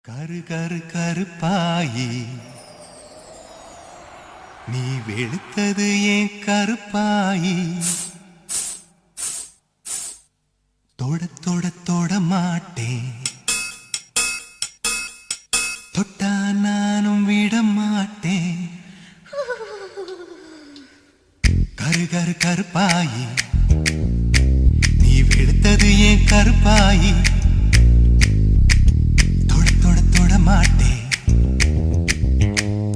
கரு கரு கருப்பாயி நீ வெளுத்தது ஏன் கருப்பாயி தொட தொட தொட மாட்டேன் தொட்டா நானும் விட மாட்டேன் கரு கரு கருப்பாயி நீ வெளுத்தது ஏன் கருப்பாயி மாட்டேன்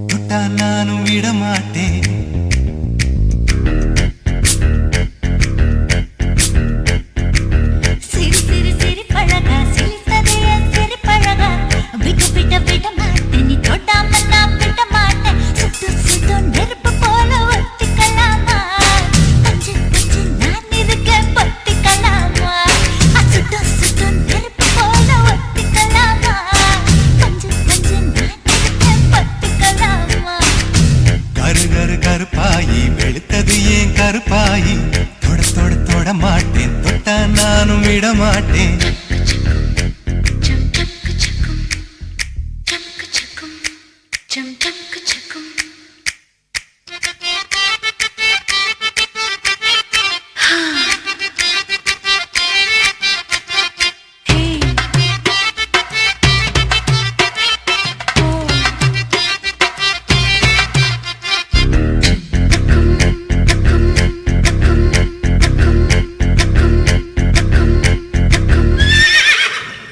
தொட்டா நானும் விட மாட்டேன் சிரி சிரி சிரி பழகா சிரித்ததே சிரி பழகா விட்டு விட்ட விட மாட்டேன் நீ தொடாம நான் விட மாட்டேன் சுட்டு சுட்டு நெருப்பு போல ஒத்திக்கலாமா பஞ்சு பஞ்சு நான் இருக்கேன் பத்திக்கலாமா சுட்டு சுட்டு நெருப்பு போல ஒத்திக்கலாமா கருப்பாயி வெளுத்தது ஏன் கருப்பாயி தொட தொட தொட மாட்டேன் தொட்டா நானும் விட மாட்டேன்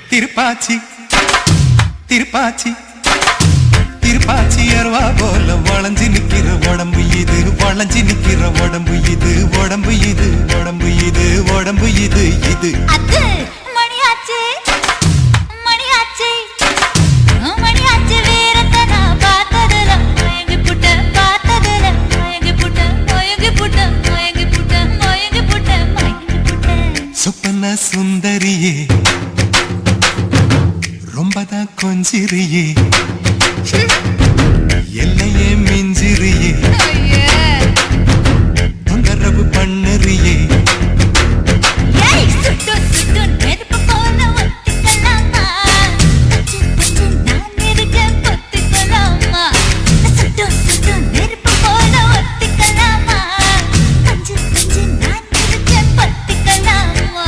திருப்பாச்சி திருப்பாச்சி திருப்பாச்சி அருவா போல வளைஞ்சு நிக்கிற உடம்பு இது வளைஞ்சு நிக்கிற உடம்பு இது உடம்பு இது உடம்பு இது உடம்பு இது இது அது மணியாச்சி மணியாச்சி மணியாச்சி வீரத்தை நான் பார்த்ததுல மயங்கி புட்ட பார்த்ததுல மயங்கி புட்ட மயங்கி புட்ட மயங்கி புட்ட மயங்கி புட்ட மயங்கி புட்ட சொப்பன சுந்தரியே ரொம்பதான் கொஞ்சிரியே எல்லையே மிஞ்சிரியே தொந்தரவு பண்ணுறியே சுட்டு சுட்டு நெருப்பு போல ஒத்திக்கலாமா பஞ்சு பஞ்சு நான் இருக்கேன் பத்திக்கலாமா சுட்டு சுட்டு நெருப்பு போல ஒத்திக்கலாமா பஞ்சு பஞ்சு நான் இருக்கேன் பத்திக்கலாமா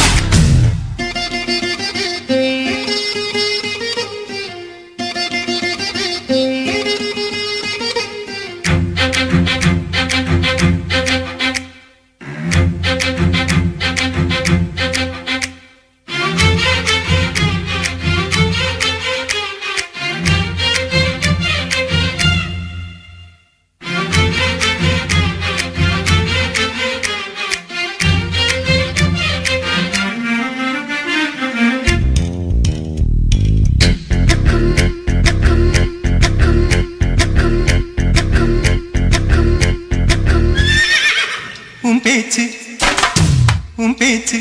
உன் பேச்சு உன் பேச்சு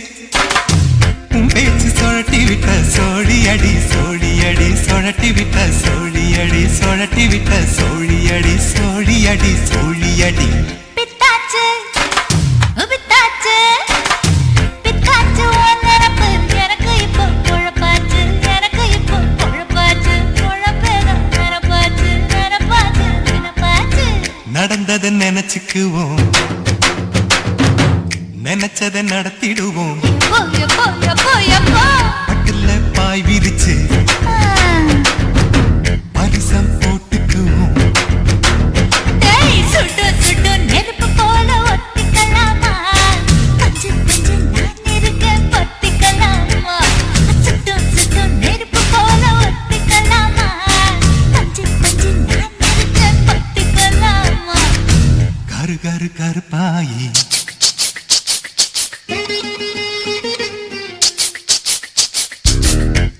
உன் பேச்சு சொழட்டி விட்ட சோழி அடி சோழி அடி சொழட்டி விட்ட சோழி அடி சொழட்டி விட்ட சோழி அடி சோழி அடி சோழி அடி பித்தாச்சு பித்தாச்சு பித்தாச்சு உன்னரப்பு எனக்கு இப்போ குழப்பாச்சு எனக்கு இப்போ குழப்பாச்சு குழப்பேதான் நிரப்பாச்சு நிரப்பாச்சு நிரப்பாச்சு நடந்ததை நினைச்சுக்குவோம் நினைச்சதை நடத்திடுவோம் எப்போ எப்போ எப்போ எப்போ பட்டுல பாய் விரிச்சு பரிசம் போட்டுக்குவோம் சுட்டு சுட்டு நெருப்பு போல ஒத்திக்கலாமா பஞ்சு பஞ்சு நான் இருக்கேன் பத்திக்கலாமா சுட்டு சுட்டு நெருப்பு போல ஒத்திக்கலாமா பஞ்சு பஞ்சு நான் இருக்கேன் பத்திக்கலாமா கரு கரு கருப்பாயி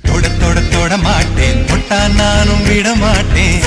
தொட தொட தொட மாட்டேன் தொட்டா நானும் விட மாட்டேன்